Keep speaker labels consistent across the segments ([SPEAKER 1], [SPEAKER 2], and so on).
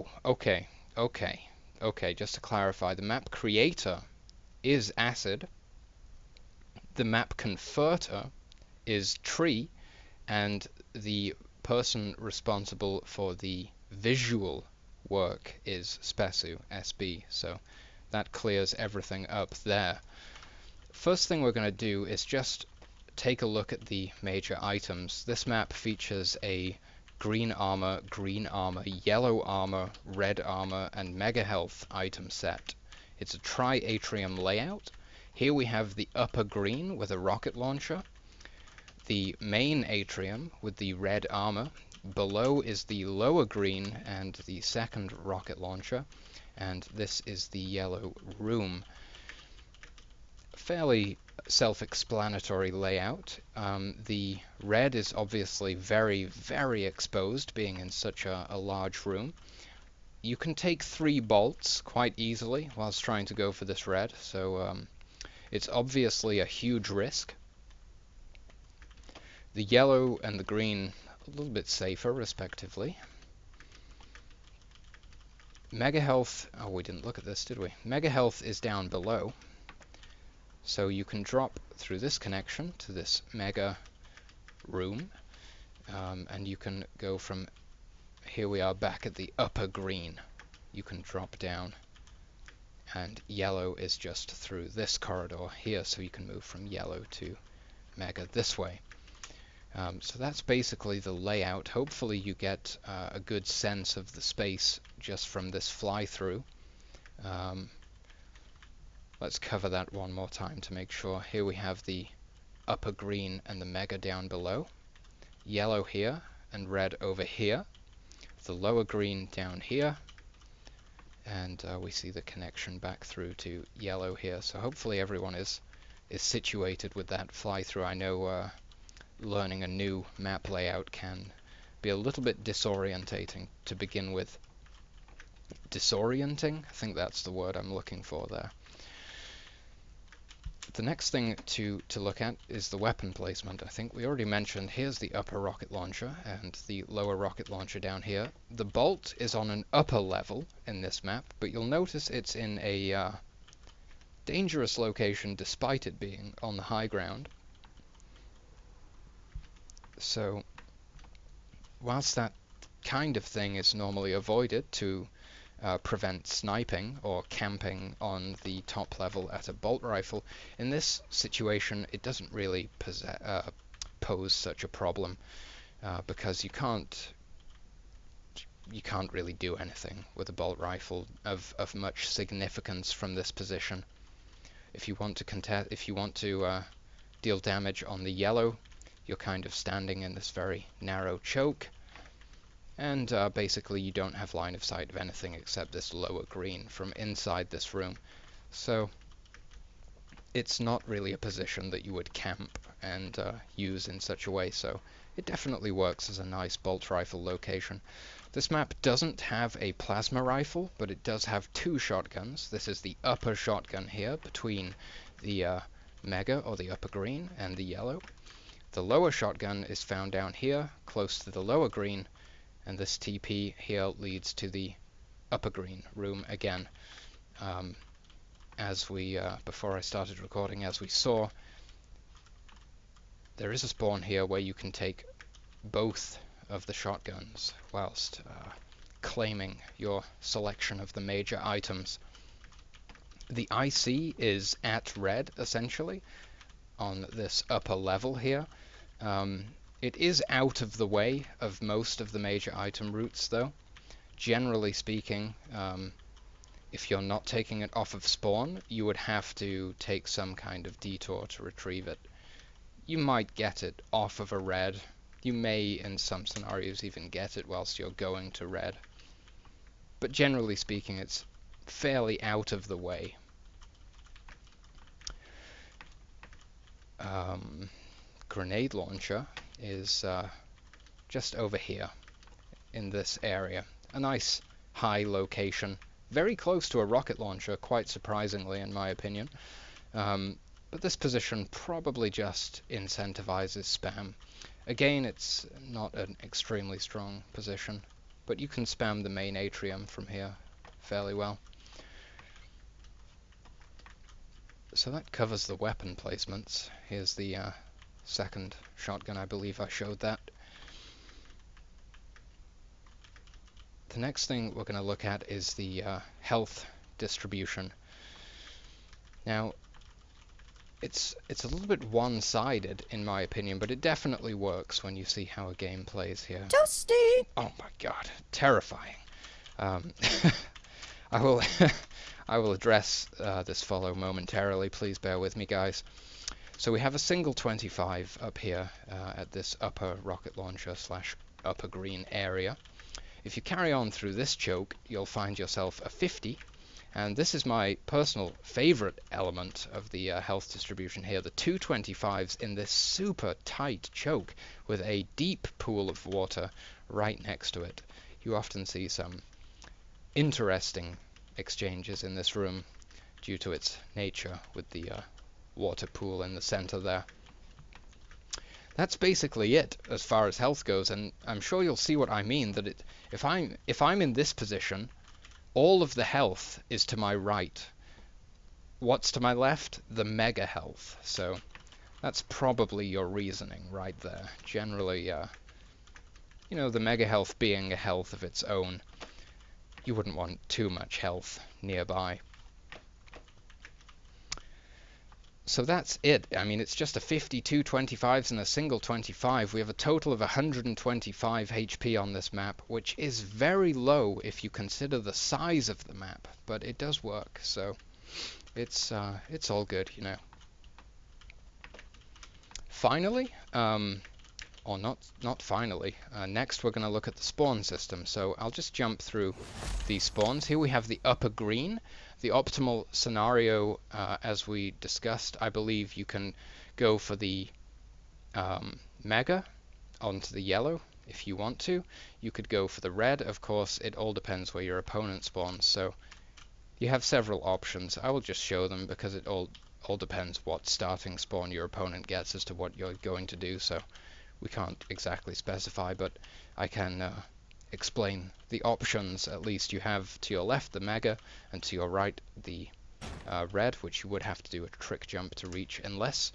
[SPEAKER 1] Oh, okay, okay, okay. Just to clarify, the map creator is acid, the map converter is tree, and the person responsible for the visual work is spesu, SB. So that clears everything up there. First thing we're going to do is just take a look at the major items. This map features a green armor, yellow armor, red armor, and mega health item set. It's a tri-atrium layout. Here we have the upper green with a rocket launcher, the main atrium with the red armor. Below is the lower green and the second rocket launcher, and this is the yellow room. Fairly self-explanatory layout. The red is obviously very, very exposed, being in such a large room. You can take 3 bolts quite easily whilst trying to go for this red, so it's obviously a huge risk. The yellow and the green a little bit safer, respectively. Mega health, oh, we didn't look at this, did we? Mega health is down below. So you can drop through this connection to this mega room, and you can go from, here we are back at the upper green. You can drop down, and yellow is just through this corridor here, so you can move from yellow to mega this way. So that's basically the layout. Hopefully you get a good sense of the space just from this fly-through. Let's cover that one more time to make sure. Here we have the upper green and the mega down below. Yellow here and red over here. The lower green down here. And we see the connection back through to yellow here. So hopefully everyone is situated with that fly-through. I know learning a new map layout can be a little bit disorientating to begin with. Disorienting? I think that's the word I'm looking for there. The next thing to look at is the weapon placement. I think we already mentioned here's the upper rocket launcher and the lower rocket launcher down here. The bolt is on an upper level in this map, but you'll notice it's in a dangerous location despite it being on the high ground. So whilst that kind of thing is normally avoided to prevent sniping or camping on the top level at a bolt rifle, in this situation it doesn't really pose such a problem because you can't really do anything with a bolt rifle of much significance from this position. If you want to deal damage on the yellow, you're kind of standing in this very narrow choke, and basically you don't have line of sight of anything except this lower green from inside this room. So it's not really a position that you would camp and use in such a way, so it definitely works as a nice bolt rifle location. This map doesn't have a plasma rifle, but it does have 2 shotguns. This is the upper shotgun here between the mega, or the upper green, and the yellow. The lower shotgun is found down here, close to the lower green, and this TP here leads to the upper green room again. As we, before I started recording, as we saw, there is a spawn here where you can take both of the shotguns whilst claiming your selection of the major items. The IC is at red, essentially, on this upper level here. It is out of the way of most of the major item routes, though. Generally speaking, if you're not taking it off of spawn, you would have to take some kind of detour to retrieve it. You might get it off of a red. You may, in some scenarios, even get it whilst you're going to red. But generally speaking, it's fairly out of the way. Grenade launcher is just over here in this area. A nice high location, very close to a rocket launcher, quite surprisingly in my opinion. But this position probably just incentivizes spam. Again, it's not an extremely strong position, but you can spam the main atrium from here fairly well. So that covers the weapon placements. Here's the second shotgun, I believe I showed that. The next thing we're going to look at is the health distribution. Now, it's a little bit one-sided in my opinion, but it definitely works when you see how a game plays here.
[SPEAKER 2] Toasty!
[SPEAKER 1] Oh my god, terrifying. I will I will address this follow momentarily. Please bear with me, guys. So we have a single 25 up here at this upper rocket launcher slash upper green area. If you carry on through this choke, you'll find yourself a 50, and this is my personal favorite element of the health distribution here, the two 25s in this super tight choke with a deep pool of water right next to it. You often see some interesting exchanges in this room due to its nature with the water pool in the center there. That's basically it as far as health goes, and I'm sure you'll see what I mean, that if I'm in this position, all of the health is to my right. What's to my left? The mega health. So that's probably your reasoning right there. Generally, you know, the mega health being a health of its own, you wouldn't want too much health nearby. So that's it. I mean, it's just a 52 25s and a single 25. We have a total of 125 HP on this map, which is very low if you consider the size of the map, but it does work, so it's all good, you know. Finally, or not finally, next we're going to look at the spawn system. So I'll just jump through these spawns. Here we have the upper green. The optimal scenario, as we discussed, I believe you can go for the mega onto the yellow if you want to. You could go for the red. Of course, it all depends where your opponent spawns, so you have several options. I will just show them because it all depends what starting spawn your opponent gets as to what you're going to do, so we can't exactly specify, but I can explain the options. At least you have to your left the mega and to your right the red, which you would have to do a trick jump to reach, unless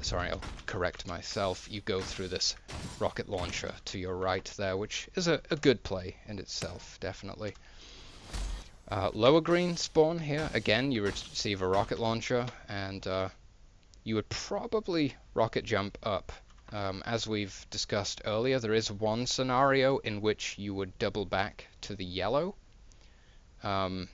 [SPEAKER 1] sorry, I'll correct myself, you go through this rocket launcher to your right there, which is a good play in itself, definitely. Lower green spawn here, again you receive a rocket launcher, and you would probably rocket jump up. As we've discussed earlier, there is one scenario in which you would double back to the yellow, and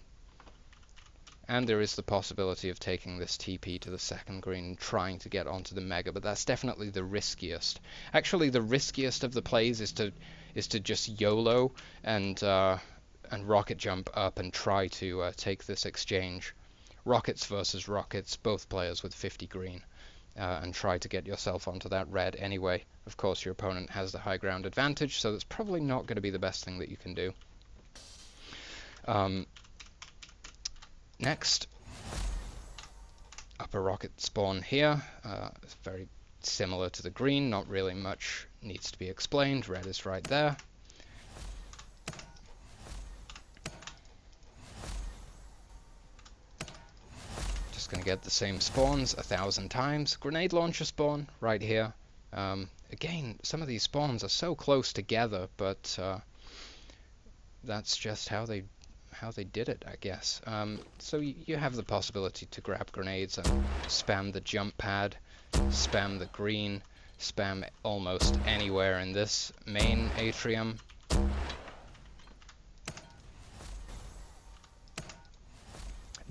[SPEAKER 1] there is the possibility of taking this TP to the second green and trying to get onto the mega, but that's definitely the riskiest. Actually, the riskiest of the plays is to just YOLO and rocket jump up and try to take this exchange. Rockets versus rockets, both players with 50 green. And try to get yourself onto that red anyway. Of course, your opponent has the high ground advantage, so that's probably not going to be the best thing that you can do. Next, upper rocket spawn here. It's very similar to the green, not really much needs to be explained. Red is right there. Going to get the same spawns 1,000 times. Grenade launcher spawn right here. Again, some of these spawns are so close together, but that's just how they did it, I guess. So you have the possibility to grab grenades and spam the jump pad, spam the green, spam almost anywhere in this main atrium.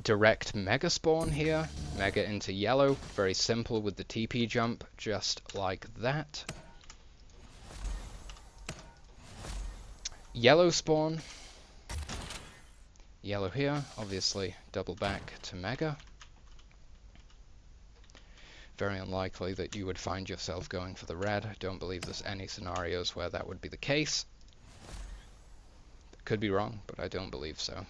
[SPEAKER 1] Direct mega spawn here, mega into yellow, very simple with the TP jump, just like that. Yellow spawn, yellow here, obviously double back to mega. Very unlikely that you would find yourself going for the red. I don't believe there's any scenarios where that would be the case. Could be wrong, but I don't believe so.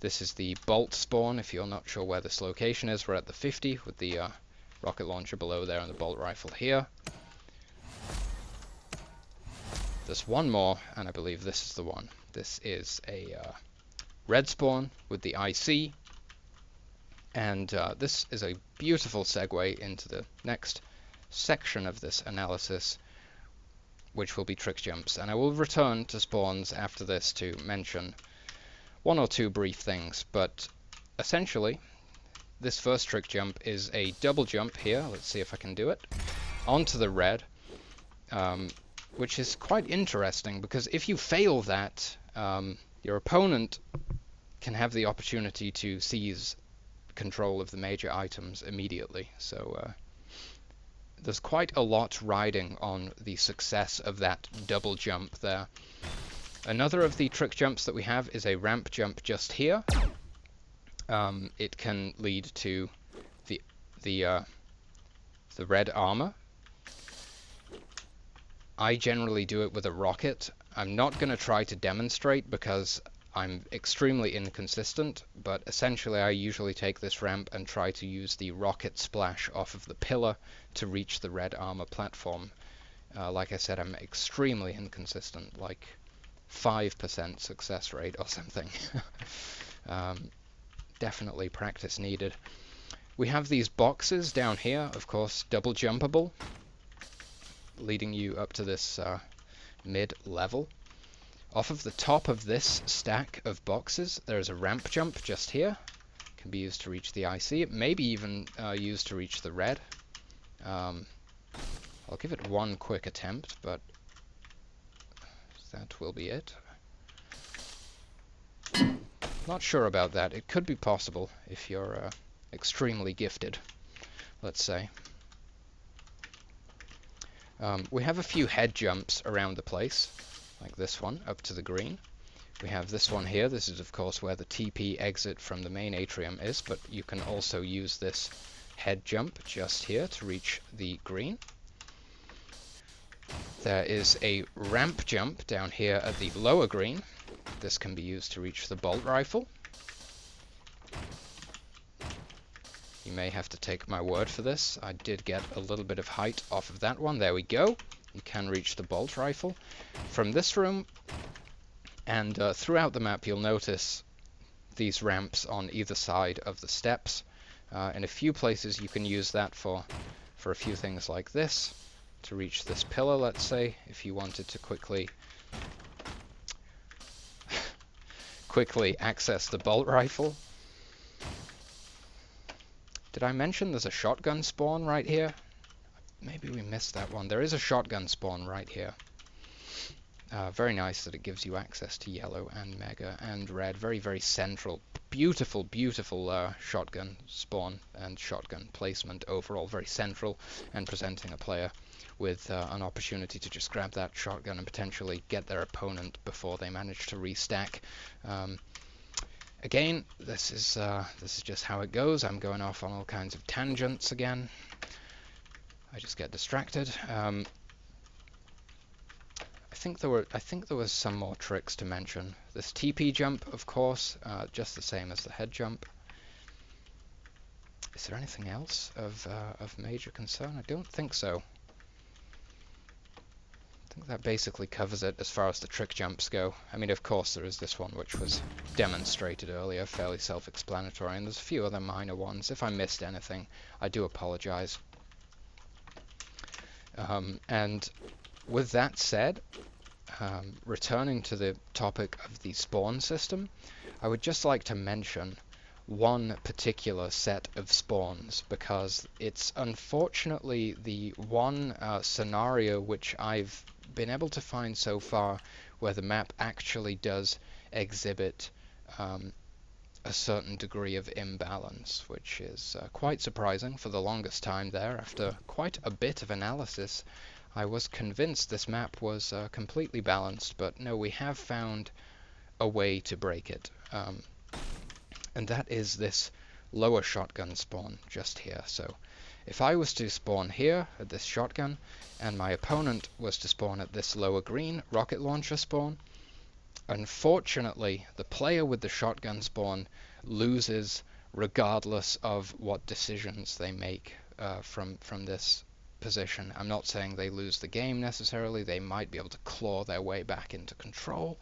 [SPEAKER 1] This is the bolt spawn. If you're not sure where this location is, we're at the 50 with the rocket launcher below there and the bolt rifle here. There's one more, and I believe this is the one. This is a red spawn with the IC, and this is a beautiful segue into the next section of this analysis, which will be trick jumps. And I will return to spawns after this to mention one or two brief things, but essentially this first trick jump is a double jump here. Let's see if I can do it. Onto the red, which is quite interesting because if you fail that, your opponent can have the opportunity to seize control of the major items immediately. So there's quite a lot riding on the success of that double jump there. Another of the trick jumps that we have is a ramp jump just here. It can lead to the red armor. I generally do it with a rocket. I'm not going to try to demonstrate because I'm extremely inconsistent, but essentially I usually take this ramp and try to use the rocket splash off of the pillar to reach the red armor platform. Like I said, I'm extremely inconsistent, like 5% success rate or something. Definitely practice needed. We have these boxes down here, of course, double jumpable, leading you up to this mid-level. Off of the top of this stack of boxes, there is a ramp jump just here. It can be used to reach the IC. It may be even used to reach the red. I'll give it one quick attempt, but that will be it. Not sure about that. It could be possible if you're extremely gifted, let's say. We have a few head jumps around the place, like this one up to the green. We have this one here. This is of course where the TP exit from the main atrium is, but you can also use this head jump just here to reach the green. There is a ramp jump down here at the lower green. This can be used to reach the bolt rifle. You may have to take my word for this. I did get a little bit of height off of that one. There we go. You can reach the bolt rifle. From this room and throughout the map, you'll notice these ramps on either side of the steps. In a few places you can use that for a few things like this, to reach this pillar, let's say, if you wanted to quickly access the bolt rifle. Did I mention there's a shotgun spawn right here? Maybe we missed that one. There is a shotgun spawn right here. Very nice that it gives you access to yellow and mega and red. Very, very central. Beautiful, beautiful shotgun spawn and shotgun placement overall. Very central and presenting a player with an opportunity to just grab that shotgun and potentially get their opponent before they manage to restack. Again, this is just how it goes. I'm going off on all kinds of tangents again. I just get distracted. I think there was some more tricks to mention. This TP jump, of course, just the same as the head jump. Is there anything else of major concern? I don't think so. I think that basically covers it as far as the trick jumps go. I mean, of course, there is this one which was demonstrated earlier, fairly self-explanatory, and there's a few other minor ones. If I missed anything, I do apologize. And with that said, returning to the topic of the spawn system, I would just like to mention one particular set of spawns, because it's unfortunately the one scenario which I've been able to find so far where the map actually does exhibit a certain degree of imbalance, which is quite surprising. For the longest time there, after quite a bit of analysis, I was convinced this map was completely balanced, but no, we have found a way to break it. And that is this lower shotgun spawn just here. So if I was to spawn here at this shotgun, and my opponent was to spawn at this lower green rocket launcher spawn, unfortunately the player with the shotgun spawn loses regardless of what decisions they make from this position. I'm not saying they lose the game necessarily. They might be able to claw their way back into control.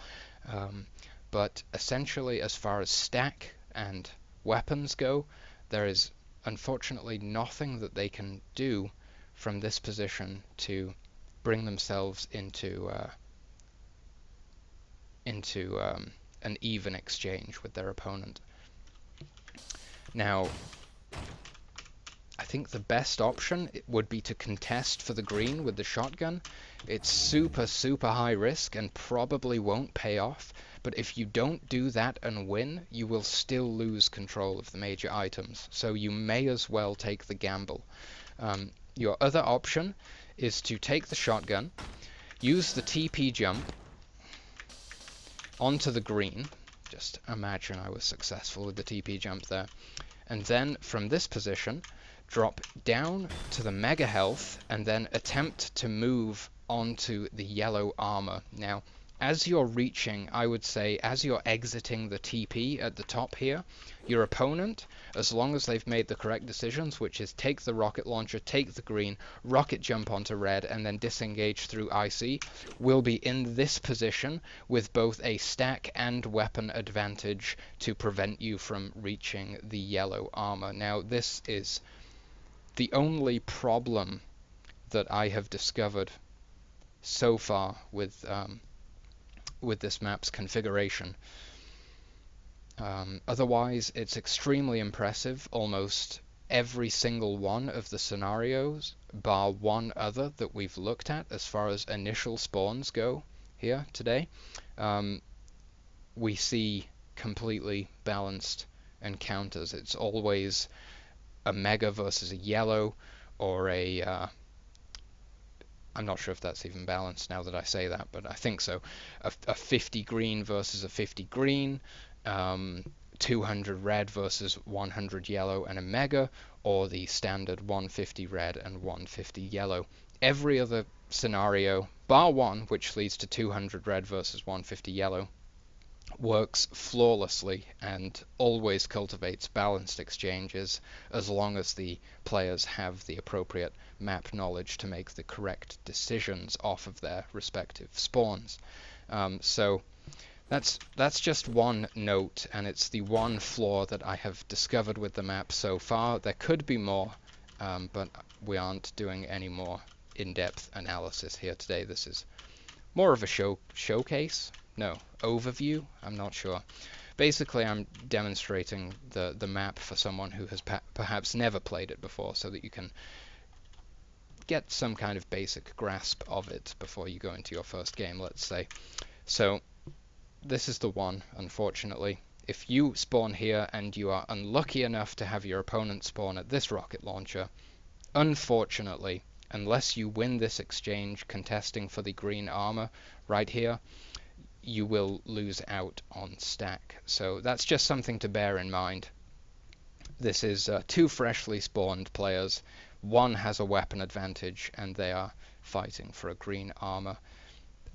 [SPEAKER 1] But essentially, as far as stack and weapons go, there is unfortunately nothing that they can do from this position to bring themselves into an even exchange with their opponent. Now, I think the best option would be to contest for the green with the shotgun. It's super, super high risk and probably won't pay off, but if you don't do that and win, you will still lose control of the major items, so you may as well take the gamble. Your other option is to take the shotgun, use the TP jump onto the green. Just imagine I was successful with the TP jump there. And then from this position, drop down to the mega health and then attempt to move onto the yellow armor. Now, as you're reaching, I would say, as you're exiting the TP at the top here, your opponent, as long as they've made the correct decisions, which is take the rocket launcher, take the green, rocket jump onto red, and then disengage through IC, will be in this position with both a stack and weapon advantage to prevent you from reaching the yellow armor. Now, this is the only problem that I have discovered so far with this map's configuration. Otherwise, it's extremely impressive. Almost every single one of the scenarios, bar one other that we've looked at as far as initial spawns go here today, we see completely balanced encounters. It's always a mega versus a yellow, or a I'm not sure if that's even balanced now that I say that, but I think so. A 50 green versus a 50 green, 200 red versus 100 yellow and a mega, or the standard 150 red and 150 yellow. Every other scenario, bar one, which leads to 200 red versus 150 yellow, works flawlessly and always cultivates balanced exchanges as long as the players have the appropriate map knowledge to make the correct decisions off of their respective spawns. So that's just one note, and it's the one flaw that I have discovered with the map so far. There could be more, but we aren't doing any more in-depth analysis here today. This is more of a showcase. No, overview? I'm not sure. Basically, I'm demonstrating the map for someone who has perhaps never played it before, so that you can get some kind of basic grasp of it before you go into your first game, let's say. So, this is the one, unfortunately. If you spawn here and you are unlucky enough to have your opponent spawn at this rocket launcher, unfortunately, unless you win this exchange contesting for the green armor right here, you will lose out on stack. So that's just something to bear in mind. This is two freshly spawned players. One has a weapon advantage and they are fighting for a green armor.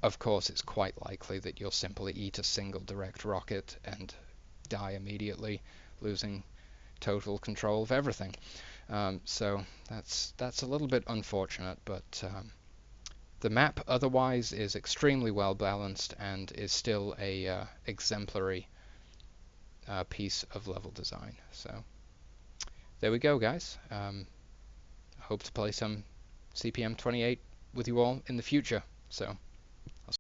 [SPEAKER 1] Of course, it's quite likely that you'll simply eat a single direct rocket and die immediately, losing total control of everything. So that's a little bit unfortunate, but the map otherwise is extremely well balanced and is still a exemplary piece of level design. So there we go, guys. I hope to play some CPM28 with you all in the future. So